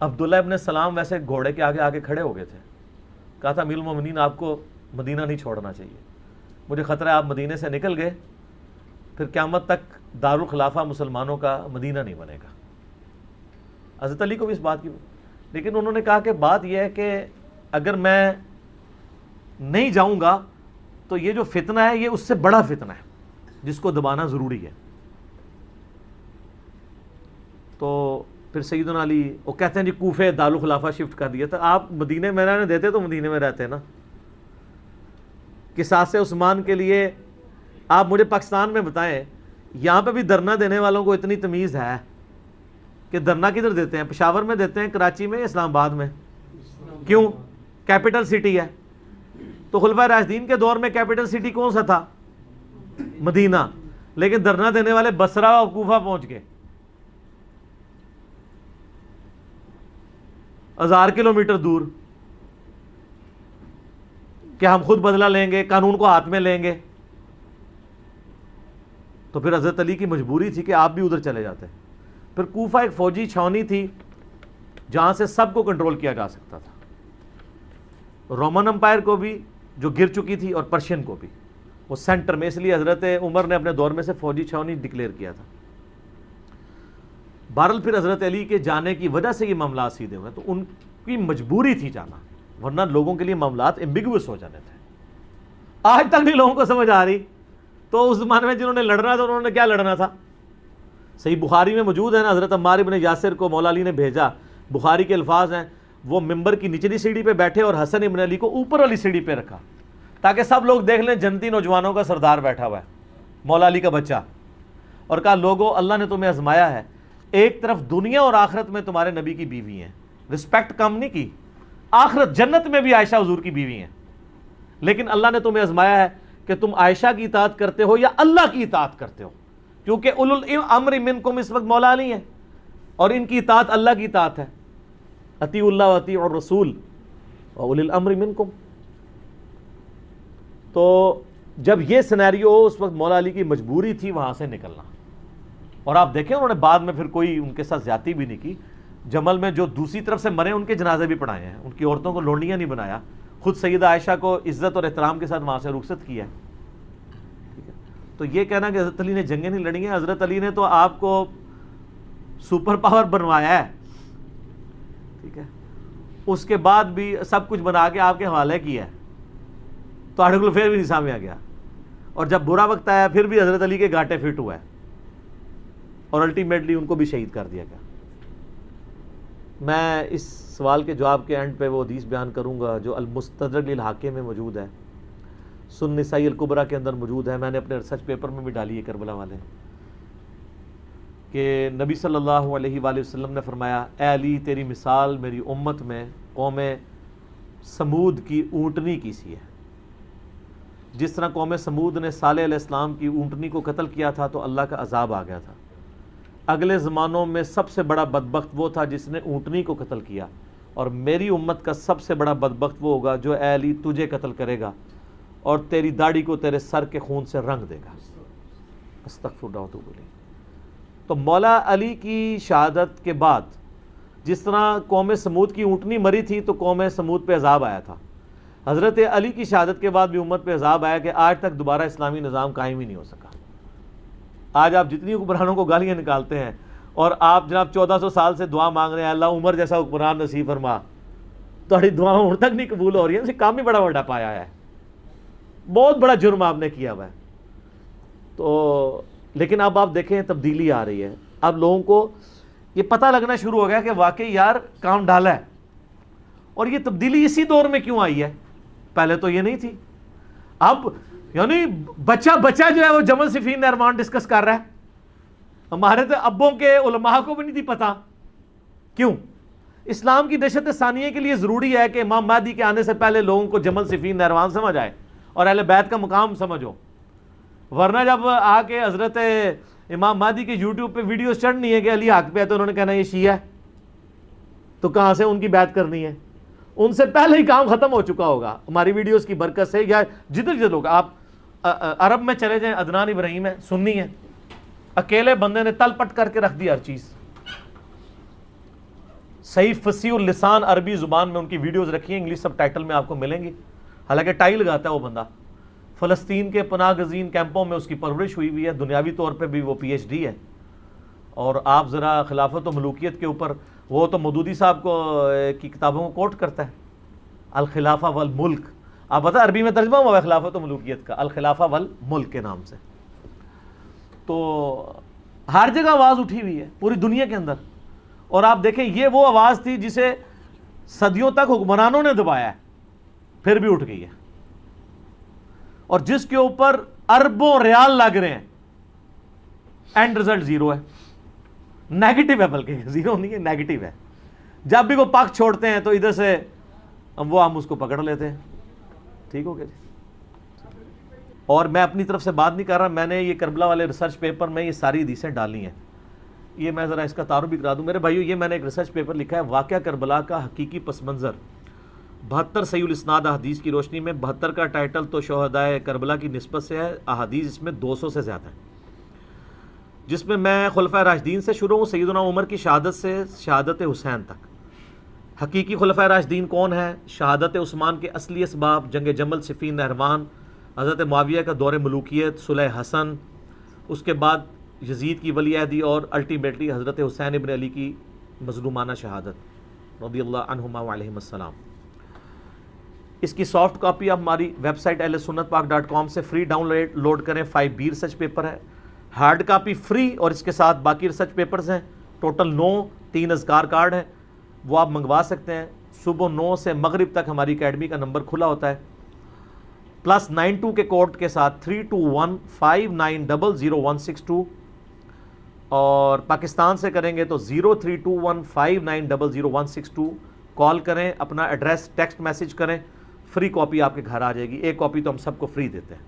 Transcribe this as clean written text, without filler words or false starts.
عبداللہ ابن سلام ویسے گھوڑے کے آگے آگے کھڑے ہو گئے تھے. کہا تھا امیر المومنین آپ کو مدینہ نہیں چھوڑنا چاہیے, مجھے خطرہ ہے آپ مدینے سے نکل گئے پھر قیامت تک دارالخلافہ مسلمانوں کا مدینہ نہیں بنے گا. حضرت علی کو بھی اس بات کی, لیکن انہوں نے کہا کہ بات یہ ہے کہ اگر میں نہیں جاؤں گا تو یہ جو فتنہ ہے یہ اس سے بڑا فتنہ ہے جس کو دبانا ضروری ہے. تو پھر سیدنا علی وہ کہتے ہیں جی کوفے دارالخلافہ شفٹ کر دیا تھا. آپ مدینے میں رہنے دیتے تو مدینے میں رہتے نا. قصاص عثمان کے لیے آپ مجھے پاکستان میں بتائیں, یہاں پہ بھی دھرنا دینے والوں کو اتنی تمیز ہے کہ دھرنا کدھر دیتے ہیں؟ پشاور میں دیتے ہیں, کراچی میں, اسلام آباد میں. کیوں؟ کیپٹل سٹی ہے. تو خلفائے راشدین کے دور میں کیپٹل سٹی کون سا تھا؟ مدینہ. لیکن دھرنا دینے والے بصرہ اور کوفہ پہنچ گئے, 1000 کلومیٹر دور, کہ ہم خود بدلہ لیں گے, قانون کو ہاتھ میں لیں گے. تو پھر حضرت علی کی مجبوری تھی کہ آپ بھی ادھر چلے جاتے. پھر کوفہ ایک فوجی چھاونی تھی جہاں سے سب کو کنٹرول کیا جا سکتا تھا, رومن امپائر کو بھی جو گر چکی تھی اور پرشین کو بھی, وہ سینٹر میں. اس لیے حضرت عمر نے اپنے دور میں سے فوجی چھاونی ڈکلیئر کیا تھا. بہرحال پھر حضرت علی کے جانے کی وجہ سے یہ معاملات سیدھے ہوئے, تو ان کی مجبوری تھی جانا, ورنہ لوگوں کے لیے معاملات ایمبیگوس ہو جانے تھے. آج تک نہیں لوگوں کو سمجھ آ رہی. تو اس زمانے میں جنہوں نے لڑنا تھا انہوں نے کیا لڑنا تھا؟ صحیح بخاری میں موجود ہے نا, حضرت عمار ابن یاسر کو مولا علی نے بھیجا. بخاری کے الفاظ ہیں, وہ ممبر کی نچلی سیڑھی پہ بیٹھے اور حسن ابن علی کو اوپر والی سیڑھی پہ رکھا تاکہ سب لوگ دیکھ لیں جنتی نوجوانوں کا سردار بیٹھا ہوا ہے, مولا علی کا بچہ. اور کہا لوگو اللہ نے تمہیں آزمایا ہے, ایک طرف دنیا اور آخرت میں تمہارے نبی کی بیوی ہیں, رسپیکٹ کم نہیں کی, آخرت جنت میں بھی عائشہ حضور کی بیوی ہیں, لیکن اللہ نے تمہیں آزمایا ہے کہ تم عائشہ کی اطاعت کرتے ہو یا اللہ کی اطاعت کرتے ہو, کیونکہ اولو الامر منکم اس وقت مولا علی ہیں اور ان کی اطاعت اللہ کی اطاعت ہے. اطیعوا اللہ واطیعوا الرسول واولی الامر منکم. تو جب یہ سینیریو ہو اس وقت مولا علی کی مجبوری تھی وہاں سے نکلنا. اور آپ دیکھیں انہوں نے بعد میں پھر کوئی ان کے ساتھ زیادتی بھی نہیں کی. جمل میں جو دوسری طرف سے مرے ان کے جنازے بھی پڑھائے ہیں, ان کی عورتوں کو لونڈیاں نہیں بنایا, خود سیدہ عائشہ کو عزت اور احترام کے ساتھ وہاں سے رخصت کیا ہے. تو یہ کہنا کہ حضرت علی نے جنگیں نہیں لڑی ہیں, حضرت علی نے تو آپ کو سپر پاور بنوایا ہے, ٹھیک ہے, اس کے بعد بھی سب کچھ بنا کے آپ کے حوالے کیا ہے, تو آرٹیکل پھر بھی نہیں سامنے آ گیا. اور جب برا وقت آیا پھر بھی حضرت علی کے گھاٹے فٹ ہوا ہے, اور الٹیمیٹلی ان کو بھی شہید کر دیا گیا. میں اس سوال کے جواب کے اینڈ پہ وہ حدیث بیان کروں گا جو المستدرک للحاکم میں موجود ہے, سنن نسائی الکبریٰ کے اندر موجود ہے, میں نے اپنے ریسرچ پیپر میں بھی ڈالی ہے کربلا والے, کہ نبی صلی اللہ علیہ وآلہ وسلم نے فرمایا اے علی تیری مثال میری امت میں قوم سمود کی اونٹنی کی سی ہے. جس طرح قوم سمود نے صالح علیہ السلام کی اونٹنی کو قتل کیا تھا تو اللہ کا عذاب آ گیا تھا. اگلے زمانوں میں سب سے بڑا بدبخت وہ تھا جس نے اونٹنی کو قتل کیا, اور میری امت کا سب سے بڑا بدبخت وہ ہوگا جو اے علی تجھے قتل کرے گا اور تیری داڑھی کو تیرے سر کے خون سے رنگ دے گا. استغفر اللہ واتوب الیہ. تو مولا علی کی شہادت کے بعد جس طرح قوم سمود کی اونٹنی مری تھی تو قوم سمود پہ عذاب آیا تھا, حضرت علی کی شہادت کے بعد بھی امت پہ عذاب آیا کہ آج تک دوبارہ اسلامی نظام قائم ہی نہیں ہو سکا. آج آپ جتنی حکمرانوں کو گالیاں نکالتے ہیں اور آپ جناب 1400 سال سے دعا مانگ رہے ہیں اللہ عمر جیسا حکمران نصیب فرما, تھوڑی دعاؤں ان تک نہیں قبول ہو رہی ہیں, اسے کام ہی بڑا بڑا پایا ہے, بہت بڑا جرم آپ نے کیا ہوا ہے. تو لیکن اب آپ دیکھیں تبدیلی آ رہی ہے, اب لوگوں کو یہ پتہ لگنا شروع ہو گیا کہ واقعی یار کام ڈالا ہے. اور یہ تبدیلی اسی دور میں کیوں آئی ہے, پہلے تو یہ نہیں تھی. اب یعنی بچہ جو ہے وہ جمل صفین نہروان ڈسکس کر رہا ہے, ہمارے تو ابوں کے علماء کو بھی نہیں تھی پتہ. کیوں؟ اسلام کی دہشت ثانیہ کے لیے ضروری ہے کہ امام مہدی کے آنے سے پہلے لوگوں کو جمل صفین نہروان سمجھ آئے اور اہل بیت کا مقام سمجھو, ورنہ جب آ کے حضرت امام مہدی کے یوٹیوب پہ ویڈیوز چڑھنی ہے کہ علی حق پہ ہے تو انہوں نے کہنا یہ شیعہ ہے, تو کہاں سے ان کی بیعت کرنی ہے؟ ان سے پہلے ہی کام ختم ہو چکا ہوگا ہماری ویڈیوز کی برکت سے. یا جدھر لوگ آپ عرب میں چلے جائیں, عدنان ابراہیم ہے, سنی ہے, اکیلے بندے نے تل پٹ کر کے رکھ دی ہر چیز. صحیح فصیح اللسان عربی زبان میں ان کی ویڈیوز رکھی ہیں، انگلش سب ٹائٹل میں آپ کو ملیں گی. حالانکہ ٹائی لگاتا ہے وہ بندہ. فلسطین کے پناہ گزین کیمپوں میں اس کی پرورش ہوئی ہوئی ہے، دنیاوی طور پہ بھی وہ پی ایچ ڈی ہے. اور آپ ذرا خلافت و ملوکیت کے اوپر، وہ تو مودودی صاحب کو کی کتابوں کو کوٹ کرتا ہے، الخلافہ والملک. آپ بتا عربی میں ترجمہ ہوا ہے خلافت و ملوکیت کا، الخلافہ والملک کے نام سے. تو ہر جگہ آواز اٹھی ہوئی ہے پوری دنیا کے اندر. اور آپ دیکھیں یہ وہ آواز تھی جسے صدیوں تک حکمرانوں نے دبایا ہے، پھر بھی اٹھ گئی ہے، اور جس کے اوپر اربوں ریال لگ رہے ہیں. اینڈ رزلٹ زیرو ہے، نیگیٹو ہے، بلکہ زیرو نہیں ہے، نیگیٹو ہے. جب بھی وہ پاک چھوڑتے ہیں تو ادھر سے ہم اس کو پکڑ لیتے ہیں. ٹھیک ہو گیا جی. اور میں اپنی طرف سے بات نہیں کر رہا، میں نے یہ کربلا والے ریسرچ پیپر میں یہ ساری حدیثیں ڈالی ہیں. یہ میں ذرا اس کا تعارف بھی کرا دوں میرے بھائیو. یہ میں نے ایک ریسرچ پیپر لکھا ہے، واقعہ کربلا کا حقیقی پس منظر، 72 صحیح الاسناد احادیث کی روشنی میں. 72 کا ٹائٹل تو شہدائے کربلا کی نسبت سے ہے، احادیث اس میں 200 سے زیادہ ہیں، جس میں میں خلفائے راشدین سے شروع ہوں، سیدنا عمر کی شہادت سے شہادت حسین تک. حقیقی خلفائے راشدین کون ہیں؟ شہادت عثمان کے اصلی اسباب، جنگ جمل، صفین، نہروان، حضرت معاویہ کا دور ملوکیت، صلح حسن، اس کے بعد یزید کی ولی عہدی، اور الٹیمیٹلی حضرت حسین ابن علی کی مظلومانہ شہادت رضی اللہ عنہما وعلیہم السلام. اس کی سافٹ کاپی آپ ہماری ویب سائٹ ahlsunnatpak.com سے فری ڈاؤن لوڈ کریں. 5B ریسرچ پیپر ہے، ہارڈ کاپی فری، اور اس کے ساتھ باقی ریسرچ پیپرز ہیں ٹوٹل 9. 3 اذکار کارڈ ہیں، وہ آپ منگوا سکتے ہیں. صبح 9 سے مغرب تک ہماری اکیڈمی کا نمبر کھلا ہوتا ہے، +92 کے کوڈ کے ساتھ 3215900162. اور پاکستان سے کریں گے تو 032159000162. کال کریں، اپنا ایڈریس ٹیکسٹ میسج کریں، فری کاپی آپ کے گھر آ جائے گی. ایک کاپی تو ہم سب کو فری دیتے ہیں.